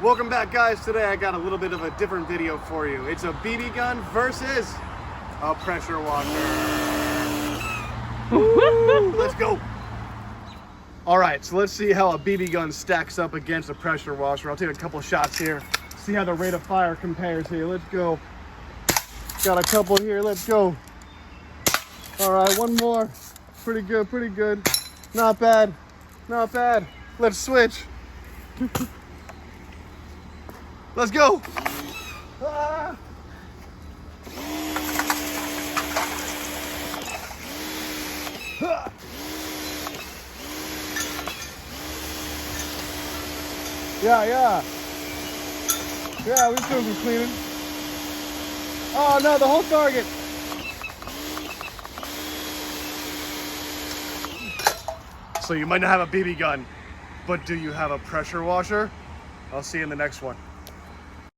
Welcome back, guys. Today I got a little bit of a different video for you. It's a BB gun versus a pressure washer. Woo, let's go. All right, so let's see how a BB gun stacks up against a pressure washer. I'll take a couple shots here, see how the rate of fire compares here. Let's go. Got a couple here, let's go. All right, one more. Pretty good, pretty good. Not bad, not bad. Let's switch. Let's go. Ah. Ah. Yeah, we're doing some cleaning. Oh no, the whole target. So you might not have a BB gun, but do you have a pressure washer? I'll see you in the next one.